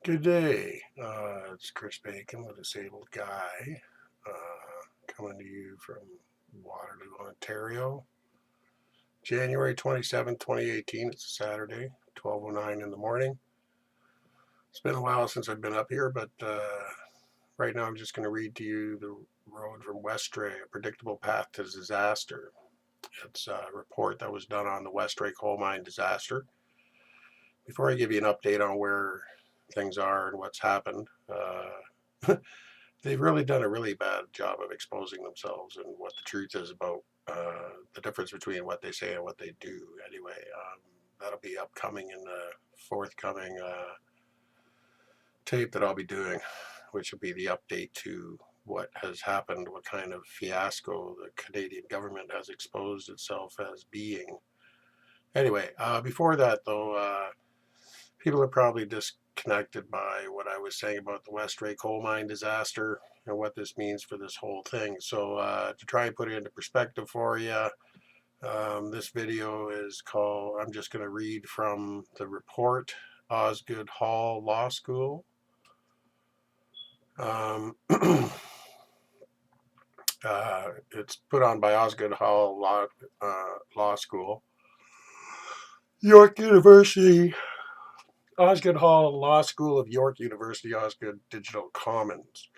Good day. It's Chris Bacon, the disabled guy, coming to you from Waterloo, Ontario. January 27th, 2018. It's a Saturday, 12:09 in the morning. It's been a while since I've been up here, but right now I'm just going to read to you the road from Westray, a predictable path to disaster. It's a report that was done on the Westray coal mine disaster. Before I give you an update on where things are and what's happened, they've really done a really bad job of exposing themselves and what the truth is about the difference between what they say and what they do. Anyway, that'll be upcoming in the forthcoming tape that I'll be doing, which will be the update to what has happened, what kind of fiasco the Canadian government has exposed itself as being. Anyway, before that though, people are probably disconnected by what I was saying about the Westray coal mine disaster and what this means for this whole thing. So to try and put it into perspective for you, this video is called, I'm just going to read from the report, Osgoode Hall Law School. It's put on by Osgoode Hall Law School, York University, Osgoode Hall Law School of York University, Osgoode Digital Commons.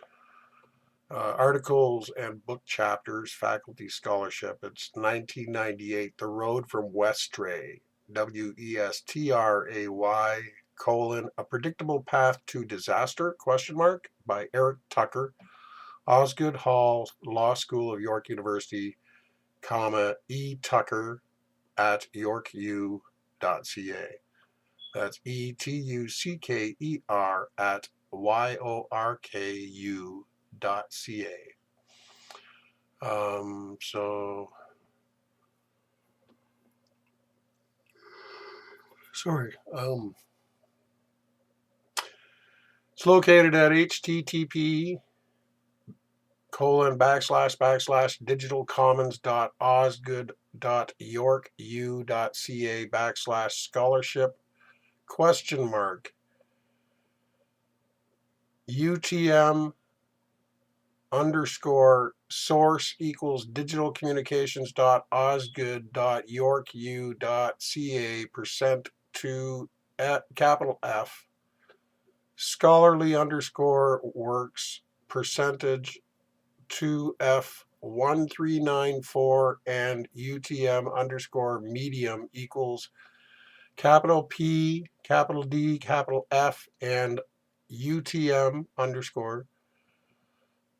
Articles and book chapters, faculty scholarship. It's 1998, The Road from Westray, Westray, A Predictable Path to Disaster, by Eric Tucker, Osgoode Hall Law School of York University, E. Tucker at yorku.ca. That's ETUCKER at YORKU.ca. It's located at http://digitalcommons.osgoode.yorku.ca/scholarship ? UTM_source equals digitalcommunications.osgoode.yorku.ca% capital F scholarly_works percentage 2F1394 and UTM_medium equals capital P, capital D, capital F, and UTM_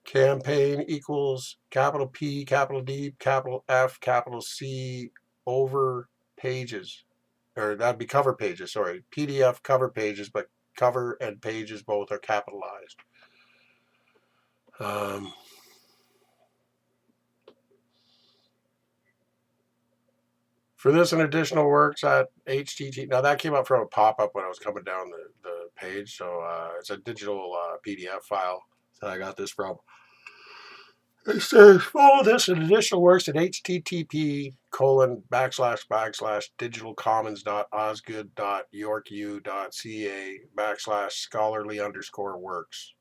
campaign equals capital P, capital D, capital F, capital C over pages. Or that'd be cover pages, sorry. PDF cover pages, but cover and pages both are capitalized. For this and additional works at HTT, now that came up from a pop-up when I was coming down the page, so it's a digital PDF file that I got this from. It says, follow this and additional works at http://digitalcommons.osgoode.yorku.ca/scholarly_works.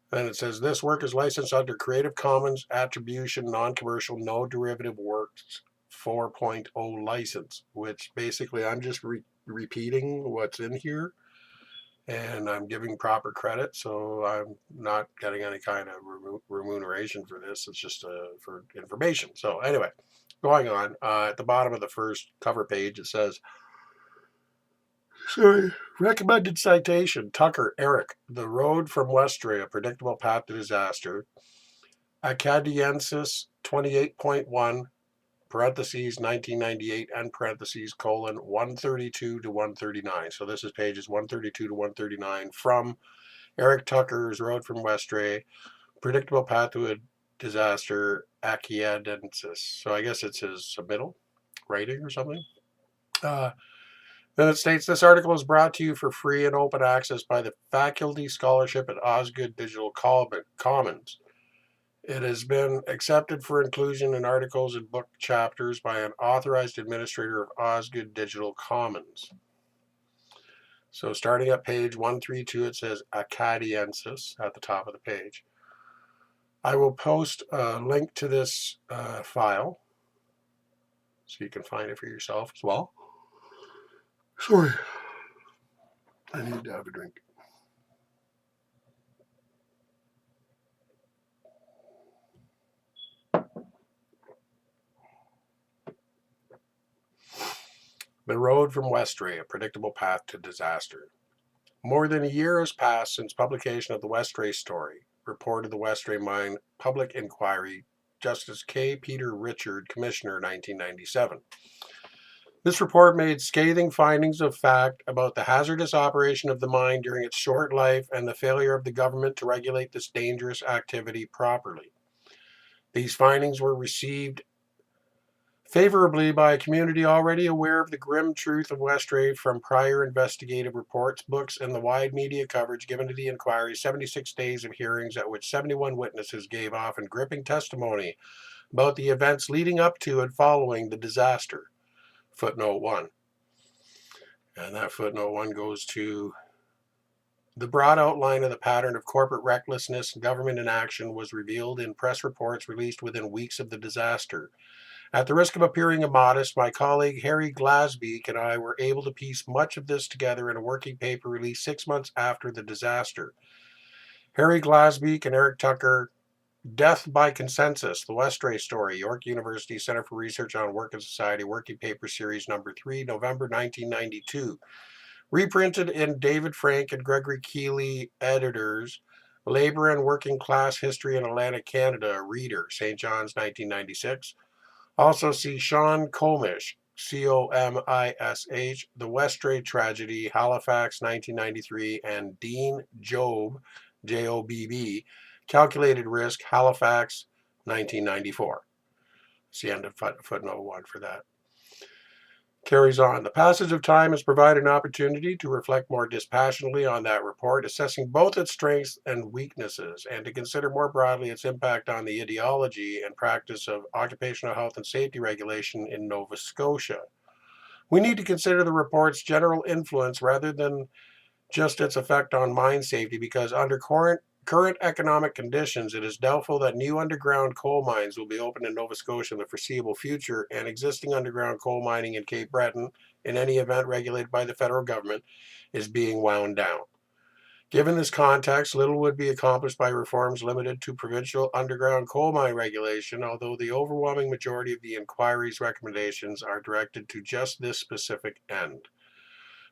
Then it says, this work is licensed under Creative Commons Attribution Non-Commercial No Derivative Works 4.0 license, which basically I'm just repeating what's in here. And I'm giving proper credit, so I'm not getting any kind of remuneration for this. It's just for information. So anyway, going on, at the bottom of the first cover page, it says, recommended citation, Tucker, Eric, The Road from Westray, A Predictable Path to Disaster, Acadiensis 28.1, parentheses 1998, and parentheses colon 132 to 139. So this is pages 132 to 139 from Eric Tucker's Road from Westray, Predictable Path to a Disaster, Acadiensis. So I guess it's his submittal writing or something. Then it states, this article is brought to you for free and open access by the faculty scholarship at Osgoode Digital Commons. It has been accepted for inclusion in articles and book chapters by an authorized administrator of Osgoode Digital Commons. So starting at page 132, it says Acadiensis at the top of the page. I will post a link to this file so you can find it for yourself as well. Sorry, I need to have a drink. The road from Westray, a predictable path to disaster. More than a year has passed since publication of the Westray story, report of the Westray Mine Public Inquiry, Justice K. Peter Richard, Commissioner, 1997. This report made scathing findings of fact about the hazardous operation of the mine during its short life and the failure of the government to regulate this dangerous activity properly. These findings were received favorably by a community already aware of the grim truth of Westray from prior investigative reports, books, and the wide media coverage given to the inquiry, 76 days of hearings at which 71 witnesses gave often gripping testimony about the events leading up to and following the disaster. Footnote 1. And that footnote 1 goes to the broad outline of the pattern of corporate recklessness and government inaction was revealed in press reports released within weeks of the disaster. At the risk of appearing immodest, my colleague Harry Glasbeek and I were able to piece much of this together in a working paper released 6 months after the disaster. Harry Glasbeek and Eric Tucker, Death by Consensus, The Westray Story, York University Center for Research on Work and Society, Working Paper Series number 3, November 1992. Reprinted in David Frank and Gregory Keeley editors, Labor and Working Class History in Atlantic Canada, Reader, St. John's, 1996. Also see Sean Comish, Comish, The Westray Tragedy, Halifax, 1993, and Dean Job, Jobb, Calculated Risk, Halifax, 1994. It's the end of footnote 1 for that. Carries on. The passage of time has provided an opportunity to reflect more dispassionately on that report, assessing both its strengths and weaknesses, and to consider more broadly its impact on the ideology and practice of occupational health and safety regulation in Nova Scotia. We need to consider the report's general influence rather than just its effect on mine safety, because under current economic conditions, it is doubtful that new underground coal mines will be opened in Nova Scotia in the foreseeable future, and existing underground coal mining in Cape Breton, in any event regulated by the federal government, is being wound down. Given this context, little would be accomplished by reforms limited to provincial underground coal mine regulation, although the overwhelming majority of the inquiry's recommendations are directed to just this specific end.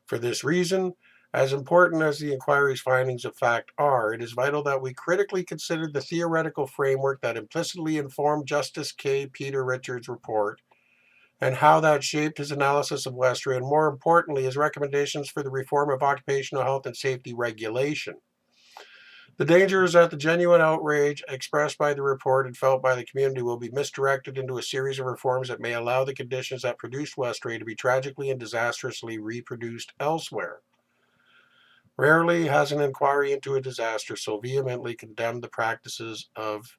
For this reason, as important as the inquiry's findings of fact are, it is vital that we critically consider the theoretical framework that implicitly informed Justice K. Peter Richards' report and how that shaped his analysis of Westray, and more importantly, his recommendations for the reform of occupational health and safety regulation. The danger is that the genuine outrage expressed by the report and felt by the community will be misdirected into a series of reforms that may allow the conditions that produced Westray to be tragically and disastrously reproduced elsewhere. Rarely has an inquiry into a disaster so vehemently condemned the practices of,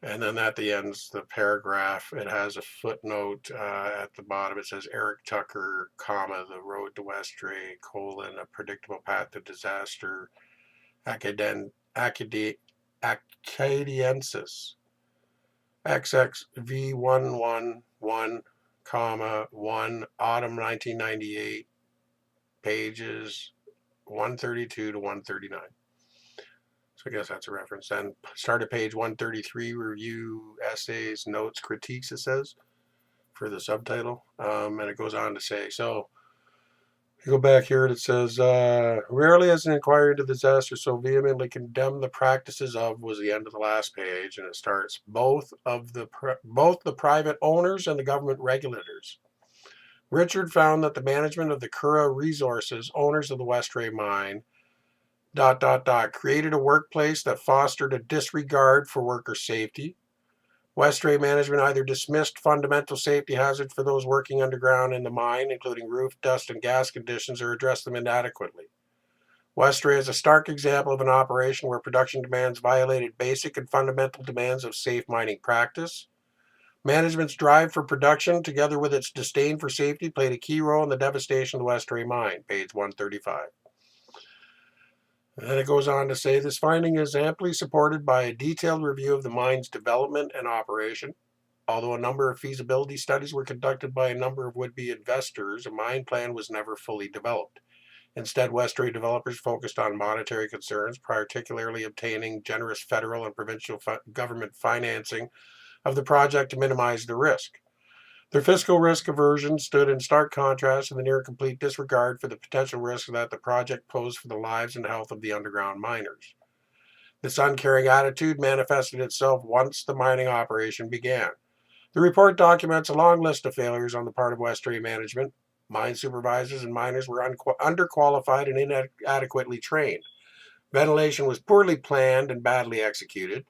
and then at the end, the paragraph, it has a footnote at the bottom. It says Eric Tucker, The Road to Westray, a predictable path to disaster, Acadiensis, XXV111, 1, autumn 1998, pages 132 to 139. So I guess that's a reference. Then start at page 133, review essays, notes, critiques, it says, for the subtitle. And it goes on to say, so you go back here and it says, rarely has an inquiry into disaster so vehemently condemned the practices of, was the end of the last page, and it starts, both the private owners and the government regulators. Richard found that the management of the Curragh Resources, owners of the Westray mine, created a workplace that fostered a disregard for worker safety. Westray management either dismissed fundamental safety hazards for those working underground in the mine, including roof, dust, and gas conditions, or addressed them inadequately. Westray is a stark example of an operation where production demands violated basic and fundamental demands of safe mining practice. Management's drive for production, together with its disdain for safety, played a key role in the devastation of the Westray mine, page 135. And then it goes on to say this finding is amply supported by a detailed review of the mine's development and operation. Although a number of feasibility studies were conducted by a number of would-be investors, a mine plan was never fully developed. Instead, Westray developers focused on monetary concerns, particularly obtaining generous federal and provincial government financing of the project to minimize the risk. Their fiscal risk aversion stood in stark contrast to the near-complete disregard for the potential risks that the project posed for the lives and health of the underground miners. This uncaring attitude manifested itself once the mining operation began. The report documents a long list of failures on the part of Westray management. Mine supervisors and miners were underqualified and inadequately trained. Ventilation was poorly planned and badly executed.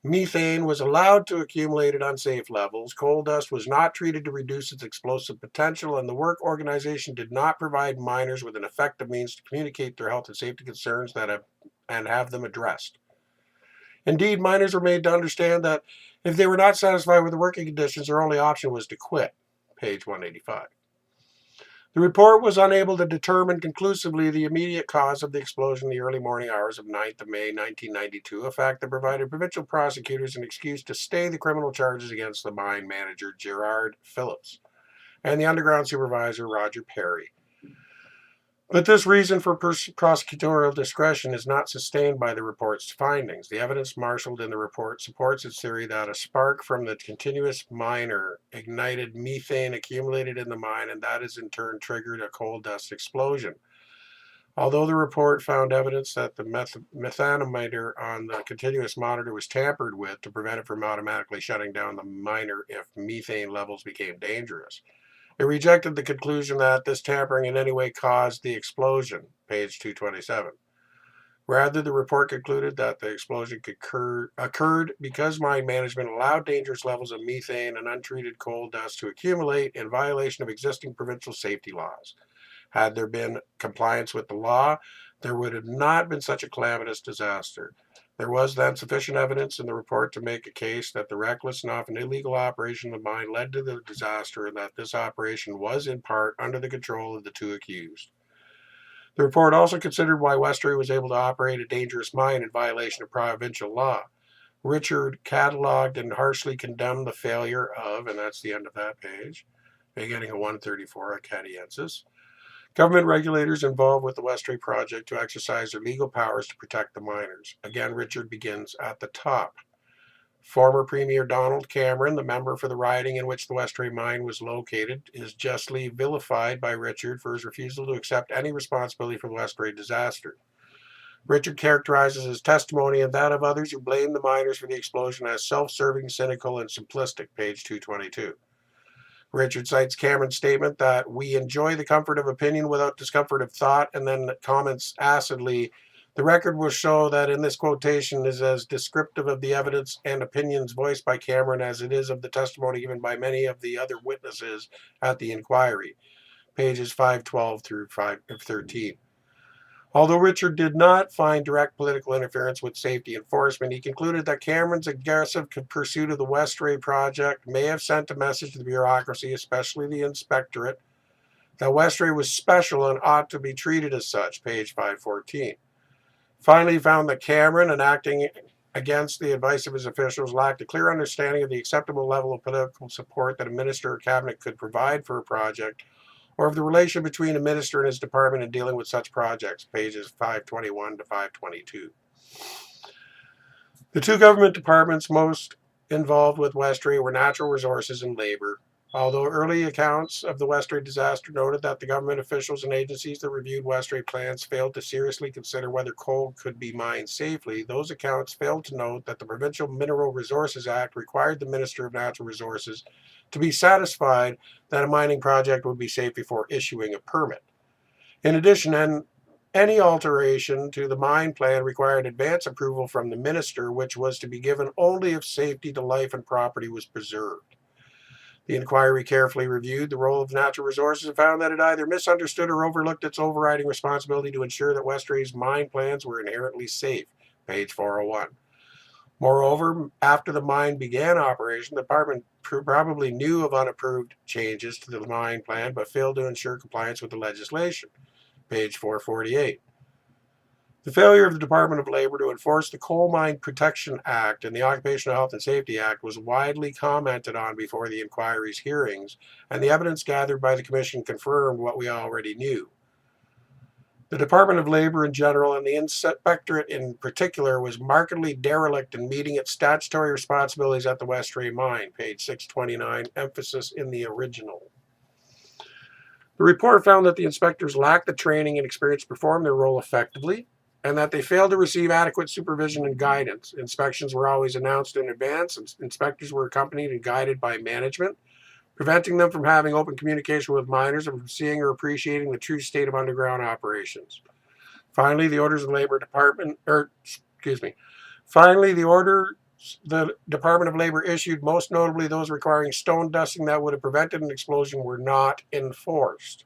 Methane was allowed to accumulate at unsafe levels. Coal dust was not treated to reduce its explosive potential, and the work organization did not provide miners with an effective means to communicate their health and safety concerns and have them addressed. Indeed, miners were made to understand that if they were not satisfied with the working conditions, their only option was to quit. Page 185. The report was unable to determine conclusively the immediate cause of the explosion in the early morning hours of 9th of May 1992, a fact that provided provincial prosecutors an excuse to stay the criminal charges against the mine manager Gerard Phillips and the underground supervisor Roger Perry. But this reason for prosecutorial discretion is not sustained by the report's findings. The evidence marshaled in the report supports its theory that a spark from the continuous miner ignited methane accumulated in the mine, and that has in turn triggered a coal dust explosion. Although the report found evidence that the methanometer on the continuous monitor was tampered with to prevent it from automatically shutting down the miner if methane levels became dangerous, it rejected the conclusion that this tampering in any way caused the explosion, page 227. Rather, the report concluded that the explosion occurred because mine management allowed dangerous levels of methane and untreated coal dust to accumulate in violation of existing provincial safety laws. Had there been compliance with the law, there would have not been such a calamitous disaster. There was then sufficient evidence in the report to make a case that the reckless and often illegal operation of the mine led to the disaster, and that this operation was in part under the control of the two accused. The report also considered why Westray was able to operate a dangerous mine in violation of provincial law. Richard catalogued and harshly condemned the failure of, and that's the end of that page, beginning of 134 Acadiensis, government regulators involved with the Westray project to exercise their legal powers to protect the miners. Again, Richard begins at the top. Former Premier Donald Cameron, the member for the riding in which the Westray mine was located, is justly vilified by Richard for his refusal to accept any responsibility for the Westray disaster. Richard characterizes his testimony and that of others who blame the miners for the explosion as self-serving, cynical, and simplistic, page 222. Richard cites Cameron's statement that we enjoy the comfort of opinion without discomfort of thought, and then comments acidly, the record will show that in this quotation is as descriptive of the evidence and opinions voiced by Cameron as it is of the testimony given by many of the other witnesses at the inquiry, pages 512 through 513. Although Richard did not find direct political interference with safety enforcement, he concluded that Cameron's aggressive pursuit of the Westray project may have sent a message to the bureaucracy, especially the inspectorate, that Westray was special and ought to be treated as such, page 514. Finally, he found that Cameron, in acting against the advice of his officials, lacked a clear understanding of the acceptable level of political support that a minister or cabinet could provide for a project, or of the relation between a minister and his department in dealing with such projects, pages 521 to 522. The two government departments most involved with Westray were Natural Resources and Labor. Although early accounts of the Westray disaster noted that the government officials and agencies that reviewed Westray plans failed to seriously consider whether coal could be mined safely, those accounts failed to note that the Provincial Mineral Resources Act required the Minister of Natural Resources to be satisfied that a mining project would be safe before issuing a permit. In addition, any alteration to the mine plan required advance approval from the minister, which was to be given only if safety to life and property was preserved. The inquiry carefully reviewed the role of Natural Resources and found that it either misunderstood or overlooked its overriding responsibility to ensure that Westray's mine plans were inherently safe, page 401. Moreover, after the mine began operation, the department probably knew of unapproved changes to the mine plan but failed to ensure compliance with the legislation. Page 448. The failure of the Department of Labor to enforce the Coal Mine Protection Act and the Occupational Health and Safety Act was widely commented on before the inquiry's hearings, and the evidence gathered by the Commission confirmed what we already knew. The Department of Labor in general and the Inspectorate in particular was markedly derelict in meeting its statutory responsibilities at the Westray mine, page 629, emphasis in the original. The report found that the inspectors lacked the training and experience to perform their role effectively, and that they failed to receive adequate supervision and guidance. Inspections were always announced in advance, and inspectors were accompanied and guided by management, preventing them from having open communication with miners and from seeing or appreciating the true state of underground operations. Finally, the orders of the Department of Labor issued, most notably those requiring stone dusting that would have prevented an explosion, were not enforced.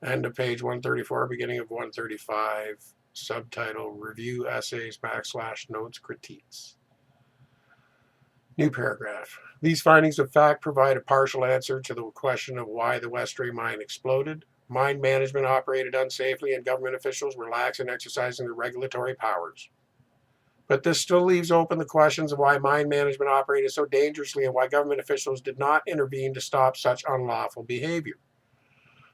End of page 134, beginning of 135, subtitle, Review Essays / Notes Critiques. New paragraph. These findings of fact provide a partial answer to the question of why the Westray mine exploded. Mine management operated unsafely and government officials were lax in exercising their regulatory powers. But this still leaves open the questions of why mine management operated so dangerously and why government officials did not intervene to stop such unlawful behavior.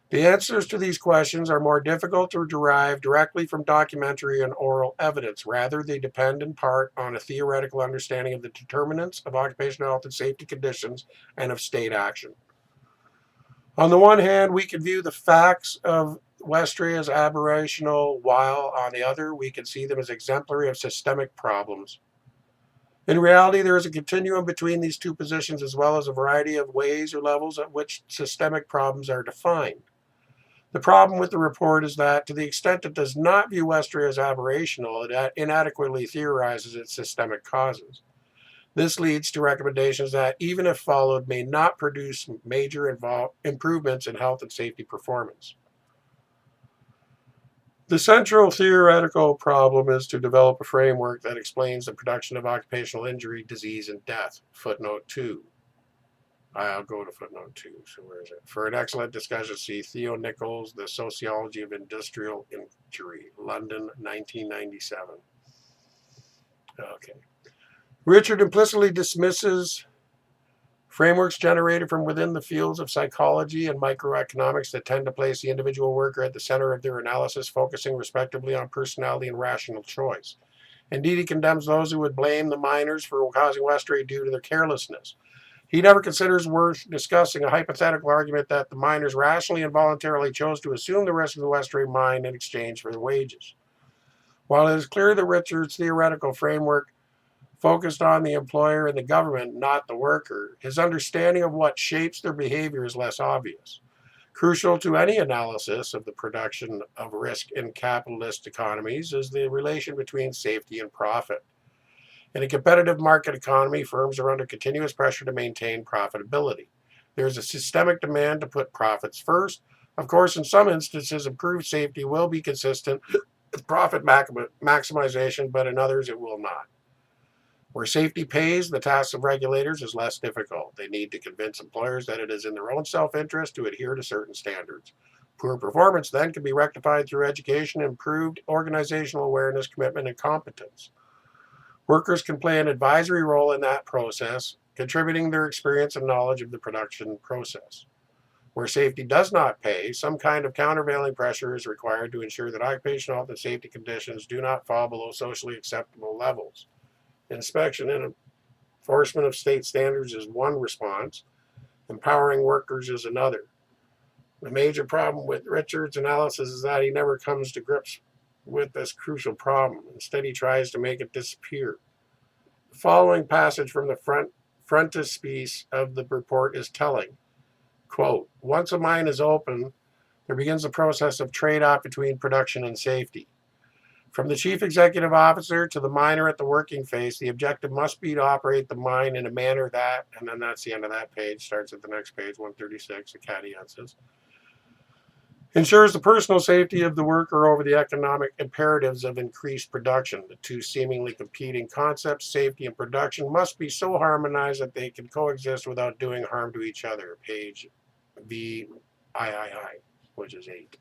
The answers to these questions are more difficult to derive directly from documentary and oral evidence. Rather, they depend in part on a theoretical understanding of the determinants of occupational health and safety conditions and of state action. On the one hand, we can view the facts of Westray as aberrational, while on the other, we can see them as exemplary of systemic problems. In reality, there is a continuum between these two positions, as well as a variety of ways or levels at which systemic problems are defined. The problem with the report is that, to the extent it does not view Westray as aberrational, it inadequately theorizes its systemic causes. This leads to recommendations that, even if followed, may not produce major improvements in health and safety performance. The central theoretical problem is to develop a framework that explains the production of occupational injury, disease, and death. Footnote 2. I'll go to footnote 2. So where is it? For an excellent discussion, see Theo Nichols, The Sociology of Industrial Injury, London, 1997. Okay. Richard implicitly dismisses frameworks generated from within the fields of psychology and microeconomics that tend to place the individual worker at the center of their analysis, focusing respectively on personality and rational choice. Indeed, he condemns those who would blame the miners for causing Westray due to their carelessness. He never considers worth discussing a hypothetical argument that the miners rationally and voluntarily chose to assume the risk of the Westray mine in exchange for their wages. While it is clear that Richard's theoretical framework focused on the employer and the government, not the worker, his understanding of what shapes their behavior is less obvious. Crucial to any analysis of the production of risk in capitalist economies is the relation between safety and profit. In a competitive market economy, firms are under continuous pressure to maintain profitability. There is a systemic demand to put profits first. Of course, in some instances, improved safety will be consistent with profit maximization, but in others it will not. Where safety pays, the task of regulators is less difficult. They need to convince employers that it is in their own self-interest to adhere to certain standards. Poor performance then can be rectified through education, improved organizational awareness, commitment, and competence. Workers can play an advisory role in that process, contributing their experience and knowledge of the production process. Where safety does not pay, some kind of countervailing pressure is required to ensure that occupational health and safety conditions do not fall below socially acceptable levels. Inspection and enforcement of state standards is one response. Empowering workers is another. The major problem with Richard's analysis is that he never comes to grips with this crucial problem. Instead, he tries to make it disappear. The following passage from the frontispiece of the report is telling. Quote, once a mine is open, there begins a process of trade-off between production and safety. From the chief executive officer to the miner at the working face, the objective must be to operate the mine in a manner that, and then that's the end of that page, starts at the next page, 136, the caveats. ensures the personal safety of the worker over the economic imperatives of increased production. The two seemingly competing concepts, safety and production, must be so harmonized that they can coexist without doing harm to each other. Page VIII, which is 8.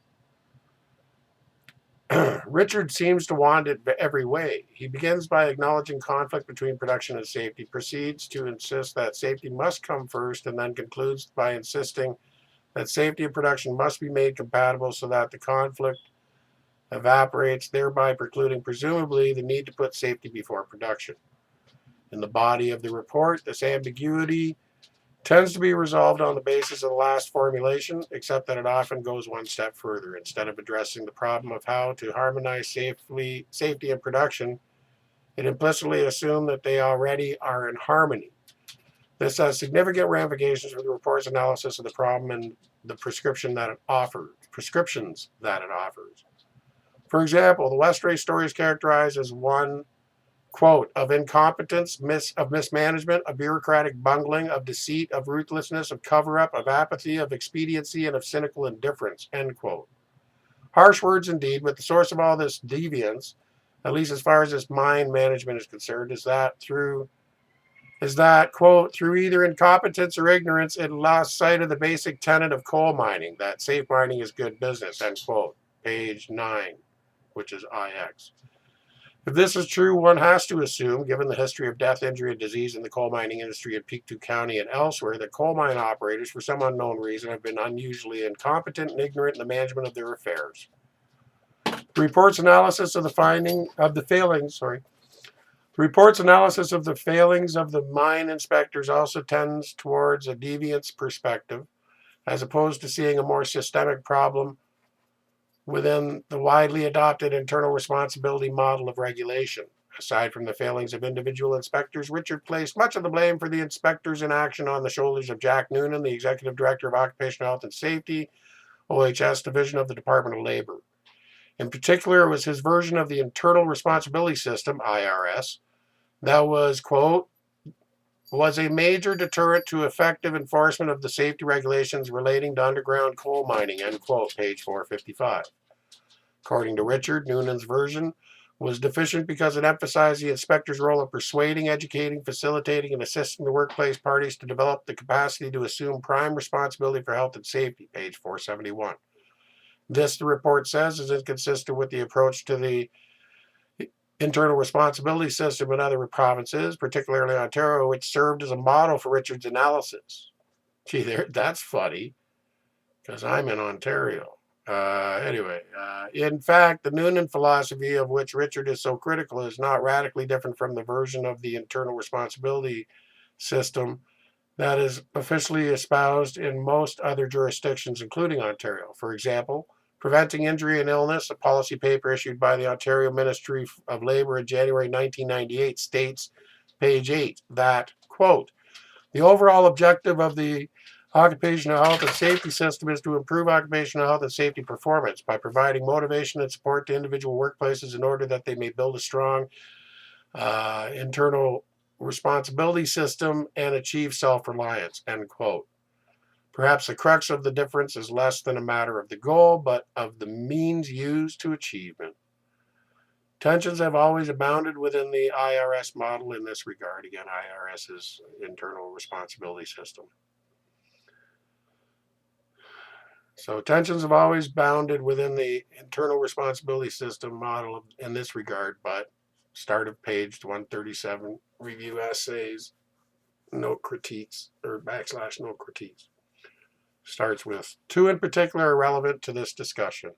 Richard seems to want it every way. He begins by acknowledging conflict between production and safety, proceeds to insist that safety must come first, and then concludes by insisting that safety and production must be made compatible so that the conflict evaporates, thereby precluding, presumably, the need to put safety before production. In the body of the report, this ambiguity tends to be resolved on the basis of the last formulation, except that it often goes one step further. Instead of addressing the problem of how to harmonize safety and production, it implicitly assumes that they already are in harmony. This has significant ramifications for the report's analysis of the problem and the prescriptions that it offers. For example, the Westray story is characterized as one, quote, of incompetence, of mismanagement, of bureaucratic bungling, of deceit, of ruthlessness, of cover-up, of apathy, of expediency, and of cynical indifference, end quote. Harsh words indeed, but the source of all this deviance, at least as far as this mine management is concerned, is that, quote, through either incompetence or ignorance, it lost sight of the basic tenet of coal mining, that safe mining is good business, end quote. Page 9, which is IX. If this is true, one has to assume, given the history of death, injury, and disease in the coal mining industry in Pictou County and elsewhere, that coal mine operators, for some unknown reason, have been unusually incompetent and ignorant in the management of their affairs. The report's analysis of the failings of the mine inspectors also tends towards a deviance perspective, as opposed to seeing a more systemic problem within the widely adopted internal responsibility model of regulation. Aside from the failings of individual inspectors, Richard placed much of the blame for the inspectors' inaction on the shoulders of Jack Noonan, the Executive Director of Occupational Health and Safety, OHS Division of the Department of Labor. In particular, it was his version of the Internal Responsibility System, IRS, that was, quote, was a major deterrent to effective enforcement of the safety regulations relating to underground coal mining, end quote, page 455. According to Richard, Noonan's version was deficient because it emphasized the inspector's role of persuading, educating, facilitating, and assisting the workplace parties to develop the capacity to assume prime responsibility for health and safety, page 471. This, the report says, is inconsistent with the approach to the internal responsibility system in other provinces, particularly Ontario, which served as a model for Richard's analysis. Gee, that's funny, because I'm in Ontario. In fact, the Noonan philosophy, of which Richard is so critical, is not radically different from the version of the internal responsibility system that is officially espoused in most other jurisdictions, including Ontario. For example, preventing injury and illness, a policy paper issued by the Ontario Ministry of Labour in January 1998, states, page 8, that, quote, the overall objective of the occupational health and safety system is to improve occupational health and safety performance by providing motivation and support to individual workplaces in order that they may build a strong internal responsibility system and achieve self-reliance, end quote. Perhaps the crux of the difference is less than a matter of the goal, but of the means used to achievement. Tensions have always abounded within the IRS model in this regard. Again, IRS is internal responsibility system. So tensions have always bounded within the internal responsibility system model in this regard, but start of page 137, review essays, note critiques, or / note critiques. Starts with two in particular are relevant to this discussion.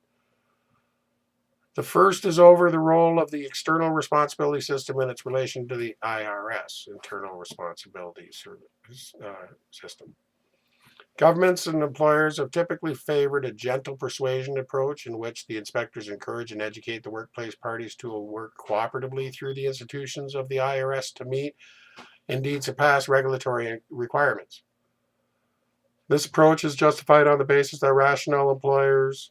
The first is over the role of the external responsibility system in its relation to the IRS, internal responsibility system. Governments and employers have typically favored a gentle persuasion approach in which the inspectors encourage and educate the workplace parties to work cooperatively through the institutions of the IRS to meet, indeed surpass, regulatory requirements. This approach is justified on the basis that rational employers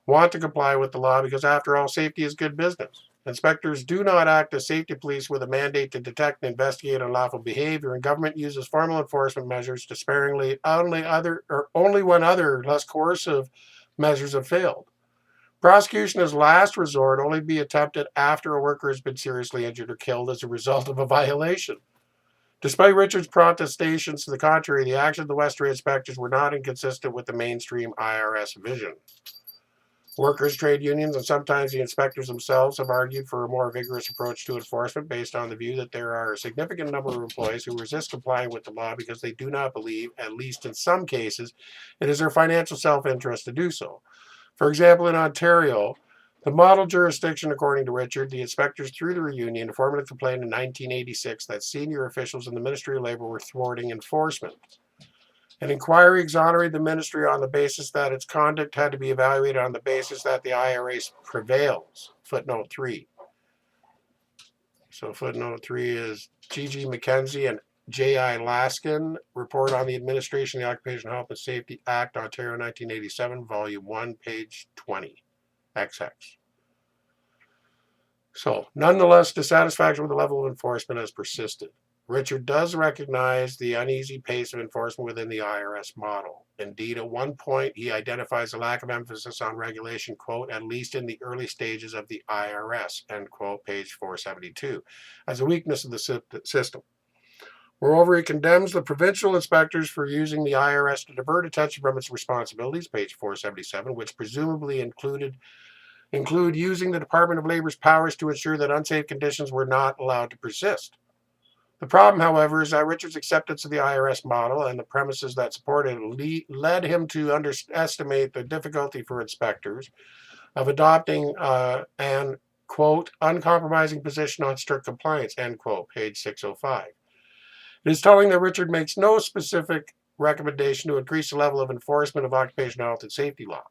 want to comply with the law because, after all, safety is good business. Inspectors do not act as safety police with a mandate to detect and investigate unlawful behavior, and government uses formal enforcement measures to sparingly only when other, less coercive measures have failed. Prosecution as last resort only be attempted after a worker has been seriously injured or killed as a result of a violation. Despite Richard's protestations to the contrary, the actions of the Westray inspectors were not inconsistent with the mainstream IRS vision. Workers, trade unions, and sometimes the inspectors themselves have argued for a more vigorous approach to enforcement based on the view that there are a significant number of employees who resist complying with the law because they do not believe, at least in some cases, it is their financial self-interest to do so. For example, in Ontario, the model jurisdiction, according to Richard, the inspectors through the reunion formally complained in 1986 that senior officials in the Ministry of Labour were thwarting enforcement. An inquiry exonerated the ministry on the basis that its conduct had to be evaluated on the basis that the IRS prevails. Footnote 3. So footnote 3 is G.G. McKenzie and J.I. Laskin report on the administration of the Occupational Health and Safety Act, Ontario 1987, volume 1, page 20, XX. So, nonetheless, dissatisfaction with the level of enforcement has persisted. Richard does recognize the uneasy pace of enforcement within the IRS model. Indeed, at one point, he identifies a lack of emphasis on regulation, quote, at least in the early stages of the IRS, end quote, page 472, as a weakness of the system. Moreover, he condemns the provincial inspectors for using the IRS to divert attention from its responsibilities, page 477, which presumably include using the Department of Labor's powers to ensure that unsafe conditions were not allowed to persist. The problem, however, is that Richard's acceptance of the IRS model and the premises that supported it led him to underestimate the difficulty for inspectors of adopting an, quote, uncompromising position on strict compliance, end quote, page 605. It is telling that Richard makes no specific recommendation to increase the level of enforcement of occupational health and safety law.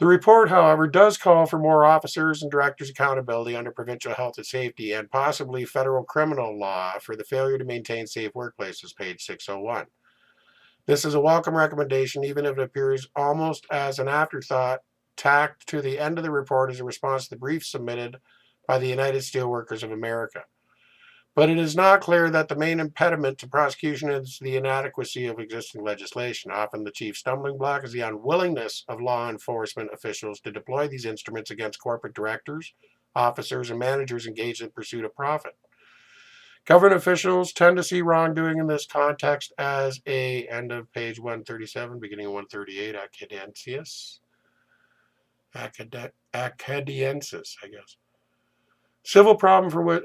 The report, however, does call for more officers and directors' accountability under provincial health and safety and possibly federal criminal law for the failure to maintain safe workplaces, page 601. This is a welcome recommendation, even if it appears almost as an afterthought tacked to the end of the report as a response to the brief submitted by the United Steelworkers of America. But it is not clear that the main impediment to prosecution is the inadequacy of existing legislation. Often the chief stumbling block is the unwillingness of law enforcement officials to deploy these instruments against corporate directors, officers, and managers engaged in pursuit of profit. Government officials tend to see wrongdoing in this context as a, end of page 137, beginning of 138, acadiensis, I guess. Civil problem for which,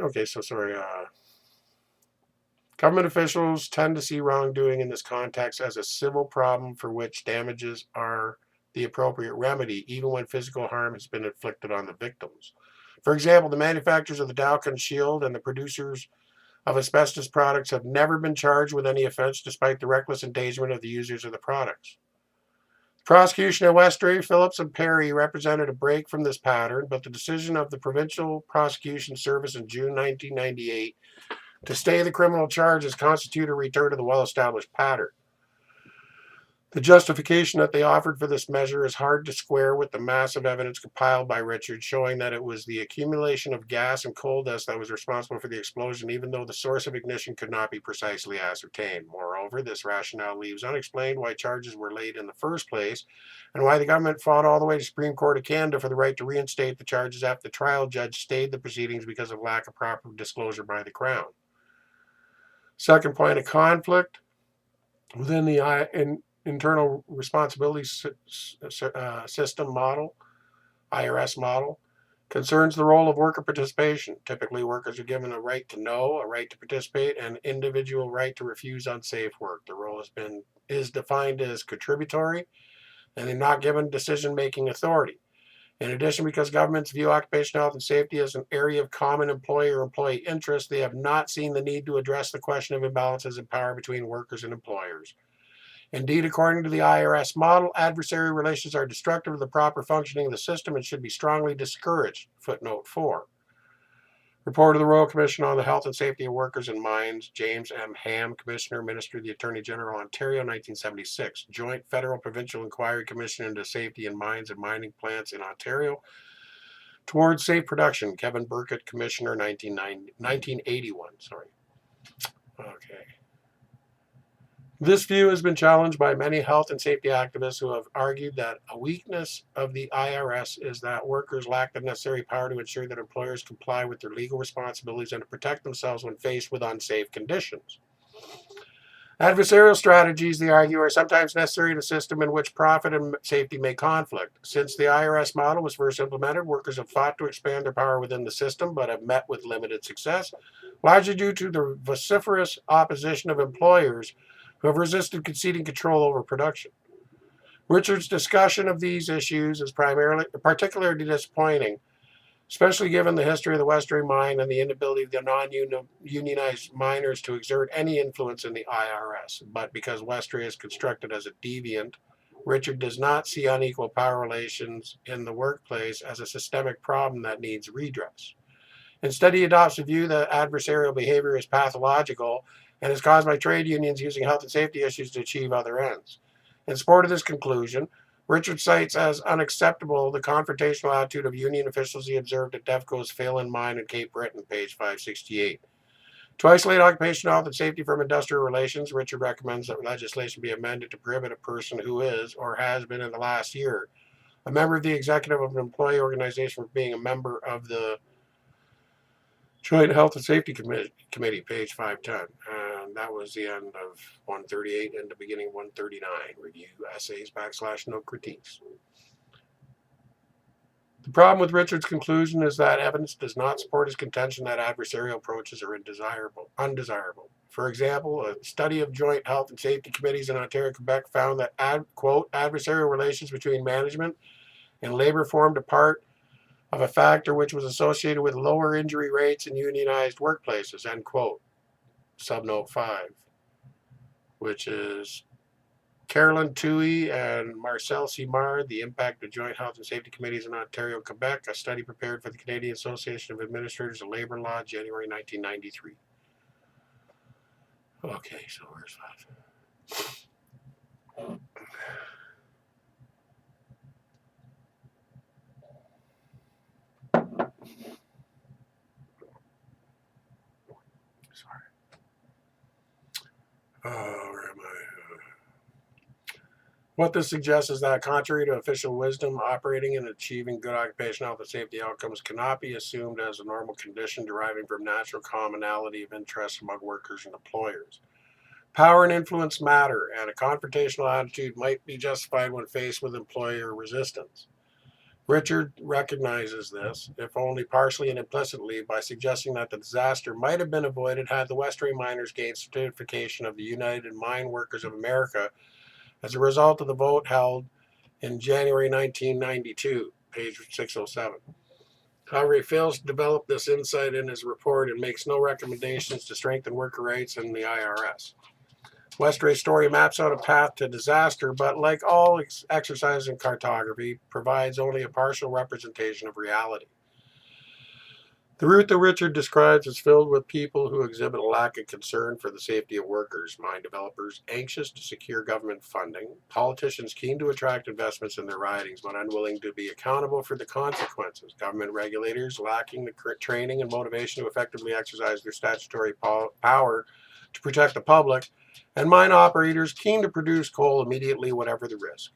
government officials tend to see wrongdoing in this context as a civil problem for which damages are the appropriate remedy, even when physical harm has been inflicted on the victims. For example, the manufacturers of the Dalkin Shield and the producers of asbestos products have never been charged with any offense despite the reckless endangerment of the users of the products. The prosecution at Westray, Phillips, and Perry represented a break from this pattern, but the decision of the Provincial Prosecution Service in June 1998 to stay the criminal charges constitute a return to the well-established pattern. The justification that they offered for this measure is hard to square with the massive evidence compiled by Richard showing that it was the accumulation of gas and coal dust that was responsible for the explosion, even though the source of ignition could not be precisely ascertained. Moreover, this rationale leaves unexplained why charges were laid in the first place and why the government fought all the way to Supreme Court of Canada for the right to reinstate the charges after the trial judge stayed the proceedings because of lack of proper disclosure by the Crown. Second point, a conflict within the internal responsibility system model, IRS model, concerns the role of worker participation. Typically, workers are given a right to know, a right to participate, and an individual right to refuse unsafe work. The role is defined as contributory, and they're not given decision-making authority. In addition, because governments view occupational health and safety as an area of common employer-employee interest, they have not seen the need to address the question of imbalances in power between workers and employers. Indeed, according to the IRS model, adversary relations are destructive of the proper functioning of the system and should be strongly discouraged. Footnote 4. Report of the Royal Commission on the Health and Safety of Workers and Mines, James M. Ham, Commissioner, Ministry of the Attorney General, Ontario, 1976. Joint Federal Provincial Inquiry Commission into Safety in Mines and Mining Plants in Ontario towards Safe Production, Kevin Burkett, Commissioner, 1981. Okay. This view has been challenged by many health and safety activists who have argued that a weakness of the IRS is that workers lack the necessary power to ensure that employers comply with their legal responsibilities and to protect themselves when faced with unsafe conditions. Adversarial strategies, they argue, are sometimes necessary in a system in which profit and safety may conflict. Since the IRS model was first implemented, workers have fought to expand their power within the system, but have met with limited success, largely due to the vociferous opposition of employers who have resisted conceding control over production. Richard's discussion of these issues is particularly disappointing, especially given the history of the Westray mine and the inability of the non-unionized miners to exert any influence in the IRS. But because Westray is constructed as a deviant, Richard does not see unequal power relations in the workplace as a systemic problem that needs redress. Instead, he adopts a view that adversarial behavior is pathological and is caused by trade unions using health and safety issues to achieve other ends. In support of this conclusion, Richard cites as unacceptable the confrontational attitude of union officials he observed at DEFCO's Phelan Mine in Cape Breton, page 568. To isolate occupational health and safety from industrial relations, Richard recommends that legislation be amended to prohibit a person who is, or has been in the last year, a member of the executive of an employee organization from being a member of the Joint Health and Safety Committee, page 510. And that was the end of 138 and the beginning of 139. Review essays / note critiques. The problem with Richard's conclusion is that evidence does not support his contention that adversarial approaches are undesirable. For example, a study of joint health and safety committees in Ontario and Quebec found that, quote, adversarial relations between management and labor formed a part of a factor which was associated with lower injury rates in unionized workplaces, end quote. Subnote 5, which is Carolyn Toohey and Marcel Simard, The Impact of Joint Health and Safety Committees in Ontario and Quebec, a study prepared for the Canadian Association of Administrators of Labor Law, January 1993. Okay, so where's 5? Sorry. Where am I? What this suggests is that, contrary to official wisdom, operating and achieving good occupational health and safety outcomes cannot be assumed as a normal condition deriving from natural commonality of interests among workers and employers. Power and influence matter, and a confrontational attitude might be justified when faced with employer resistance. Richard recognizes this, if only partially and implicitly, by suggesting that the disaster might have been avoided had the Westray miners gained certification of the United Mine Workers of America as a result of the vote held in January 1992, page 607. However, he fails to develop this insight in his report and makes no recommendations to strengthen worker rights in the IRS. Westray's story maps out a path to disaster, but like all exercises in cartography, provides only a partial representation of reality. The route that Richard describes is filled with people who exhibit a lack of concern for the safety of workers, mine developers anxious to secure government funding, politicians keen to attract investments in their ridings but unwilling to be accountable for the consequences, government regulators lacking the training and motivation to effectively exercise their statutory power to protect the public, and mine operators keen to produce coal immediately, whatever the risk.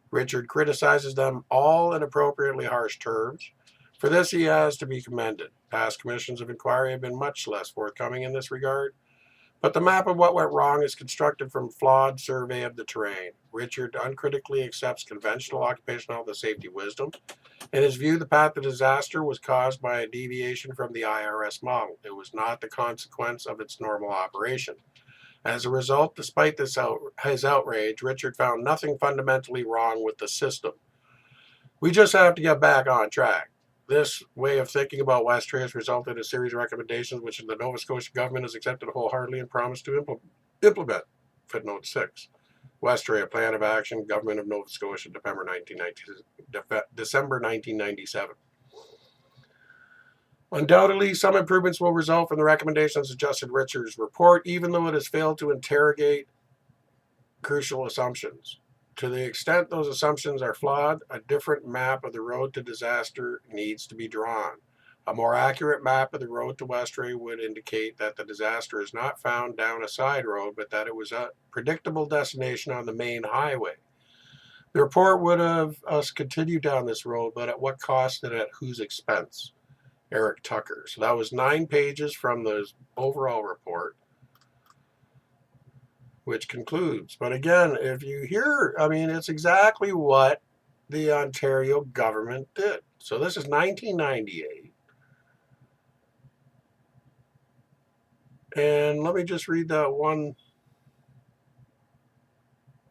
Richard criticizes them all in appropriately harsh terms. For this, he has to be commended. Past commissions of inquiry have been much less forthcoming in this regard. But the map of what went wrong is constructed from flawed survey of the terrain. Richard uncritically accepts conventional occupational health and safety wisdom. In his view, the path to disaster was caused by a deviation from the IRS model. It was not the consequence of its normal operation. As a result, despite his outrage, Richard found nothing fundamentally wrong with the system. We just have to get back on track. This way of thinking about Westray has resulted in a series of recommendations which the Nova Scotia government has accepted wholeheartedly and promised to implement. Footnote 6. Westray, a plan of action, Government of Nova Scotia, December 1997. Undoubtedly, some improvements will result from the recommendations suggested in Richard's report, even though it has failed to interrogate crucial assumptions. To the extent those assumptions are flawed, a different map of the road to disaster needs to be drawn. A more accurate map of the road to Westray would indicate that the disaster is not found down a side road, but that it was a predictable destination on the main highway. The report would have us continue down this road, but at what cost and at whose expense? Eric Tucker. So that was 9 pages from the overall report, which concludes. But again, if you hear, I mean, it's exactly what the Ontario government did. So this is 1998. And let me just read that one.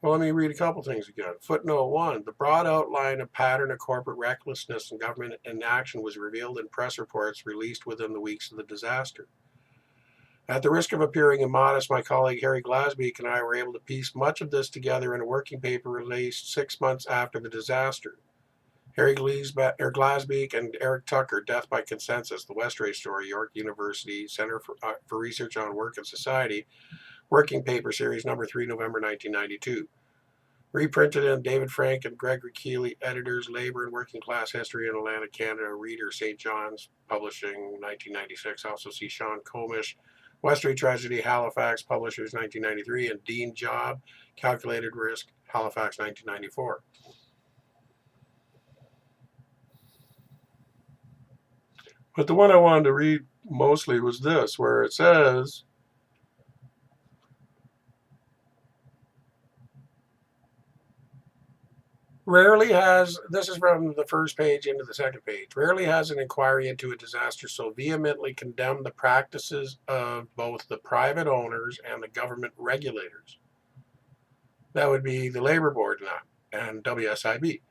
Well, let me read a couple things again. Footnote 1. The broad outline of pattern of corporate recklessness and government inaction was revealed in press reports released within the weeks of the disaster. At the risk of appearing immodest, my colleague Harry Glasbeek and I were able to piece much of this together in a working paper released 6 months after the disaster. Harry Glasbeek and Eric Tucker, Death by Consensus, The Westray Story, York University Center for Research on Work and Society, Working Paper Series number 3, November 1992. Reprinted in David Frank and Gregory Keeley, editors, Labor and Working Class History in Atlantic, Canada, reader, St. John's, publishing 1996. Also see Sean Comish, Westray Tragedy, Halifax, publishers 1993, and Dean Job, Calculated Risk, Halifax 1994. But the one I wanted to read mostly was this, where it says, rarely has, this is from the first page into the second page, rarely has an inquiry into a disaster so vehemently condemned the practices of both the private owners and the government regulators. That would be the Labor Board and WSIB.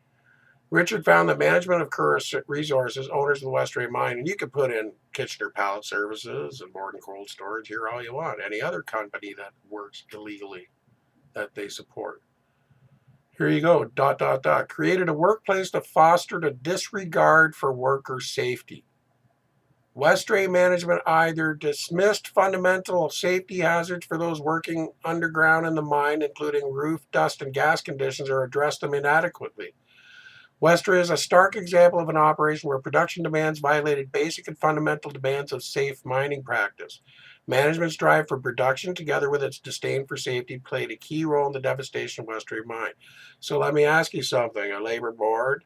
Richard found that management of Curragh Resources, owners of the Westray mine, and you could put in Kitchener Pallet Services and Borden Cold Storage here all you want, any other company that works illegally that they support. Here you go, ... created a workplace that fostered a disregard for worker safety. Westray management either dismissed fundamental safety hazards for those working underground in the mine, including roof, dust, and gas conditions, or addressed them inadequately. Westray is a stark example of an operation where production demands violated basic and fundamental demands of safe mining practice. Management's drive for production, together with its disdain for safety, played a key role in the devastation of Westray mine. So let me ask you something. A labor board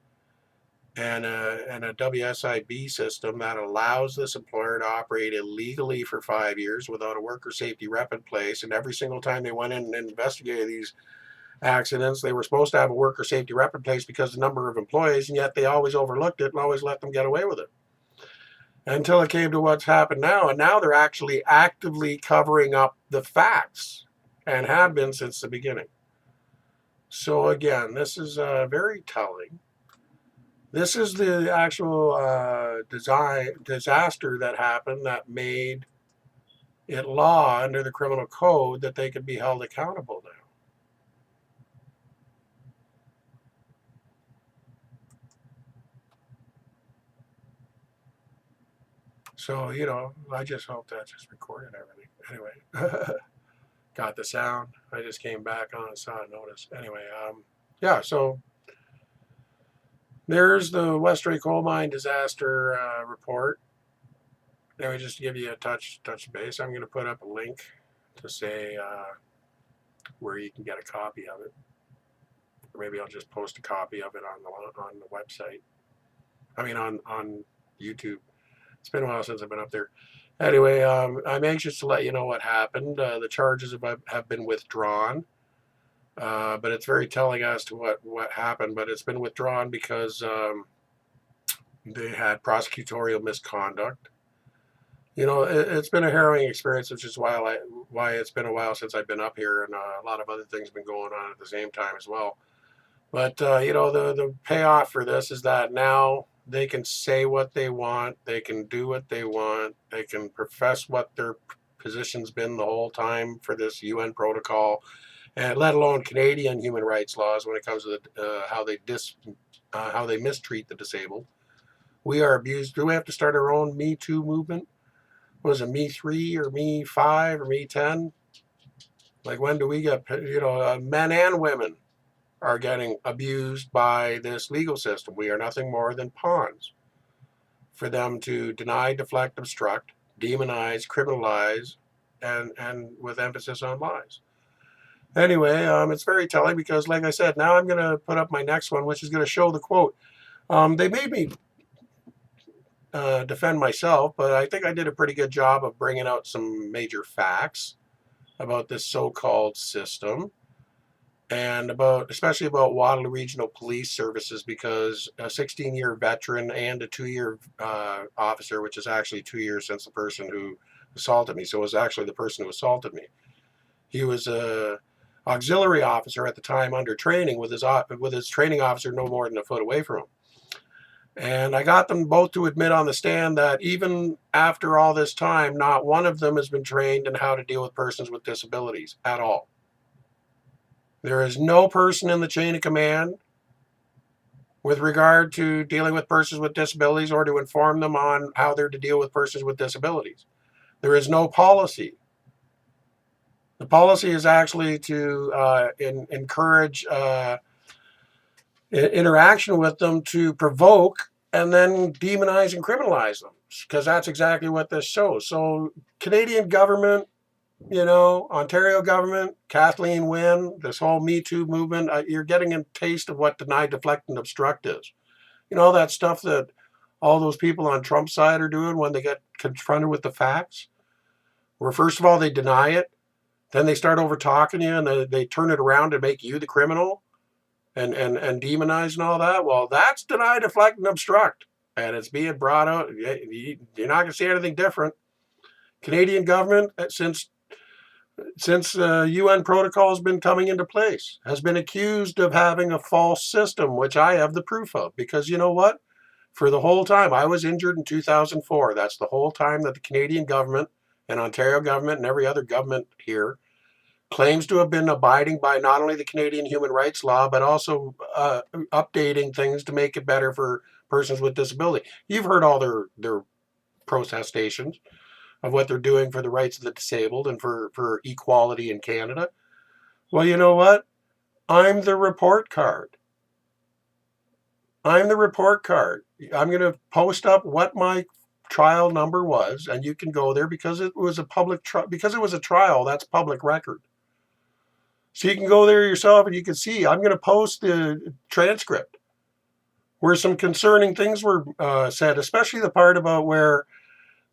and a WSIB system that allows this employer to operate illegally for 5 years without a worker safety rep in place, and every single time they went in and investigated these accidents, they were supposed to have a worker safety rep in place because of the number of employees, and yet they always overlooked it and always let them get away with it. Until it came to what's happened now, and now they're actually actively covering up the facts and have been since the beginning. So again, this is very telling. This is the actual disaster that happened that made it law under the criminal code that they could be held accountable now. So, you know, I just hope that just recorded everything. Anyway, got the sound. I just came back on and saw a notice. Anyway, yeah, so there's the Westray coal mine disaster report. Anyway, just to give you a touch base, I'm going to put up a link to say where you can get a copy of it. Or maybe I'll just post a copy of it on the website. I mean, on YouTube. It's been a while since I've been up there. Anyway, I'm anxious to let you know what happened. The charges have been withdrawn, but it's very telling as to what happened. But it's been withdrawn because they had prosecutorial misconduct. You know, it's been a harrowing experience, which is why it's been a while since I've been up here, and a lot of other things have been going on at the same time as well. But, you know, the payoff for this is that now they can say what they want, they can do what they want, they can profess what their position's been the whole time for this UN protocol, and let alone Canadian human rights laws when it comes to how they mistreat the disabled. We are abused. Do we have to start our own Me Too movement? Was it Me 3 or Me 5 or Me 10? Like, when do we get, you know, men and women are getting abused by this legal system. We are nothing more than pawns for them to deny, deflect, obstruct, demonize, criminalize, and with emphasis on lies. Anyway, it's very telling because, like I said, now I'm going to put up my next one, which is going to show the quote. They made me defend myself, but I think I did a pretty good job of bringing out some major facts about this so-called system, and especially about Waterloo Regional Police Services, because a 16-year veteran and a 2-year officer, which is actually 2 years since the person who assaulted me, so it was actually the person who assaulted me. He was a auxiliary officer at the time under training with his training officer no more than a foot away from him. And I got them both to admit on the stand that even after all this time, not one of them has been trained in how to deal with persons with disabilities at all. There is no person in the chain of command with regard to dealing with persons with disabilities or to inform them on how they're to deal with persons with disabilities. There is no policy. The policy is actually to encourage interaction with them to provoke and then demonize and criminalize them, because that's exactly what this shows. So Canadian government, Ontario government, Kathleen Wynne, this whole Me Too movement, you're getting a taste of what deny, deflect, and obstruct is. That stuff that all those people on Trump's side are doing when they get confronted with the facts, where first of all they deny it, then they start over talking you, and they turn it around to make you the criminal and demonize and all that. Well, that's deny, deflect, and obstruct. And it's being brought out. You're not going to see anything different. Canadian government, since UN protocol has been coming into place, has been accused of having a false system, which I have the proof of. Because you know what? For the whole time, I was injured in 2004. That's the whole time that the Canadian government and Ontario government and every other government here claims to have been abiding by not only the Canadian human rights law, but also updating things to make it better for persons with disability. You've heard all their protestations of what they're doing for the rights of the disabled and for equality in Canada. Well, you know what? I'm the report card. I'm the report card. I'm going to post up what my trial number was, and you can go there because it was a because it was a trial. That's public record. So you can go there yourself and you can see. I'm going to post the transcript where some concerning things were said, especially the part about where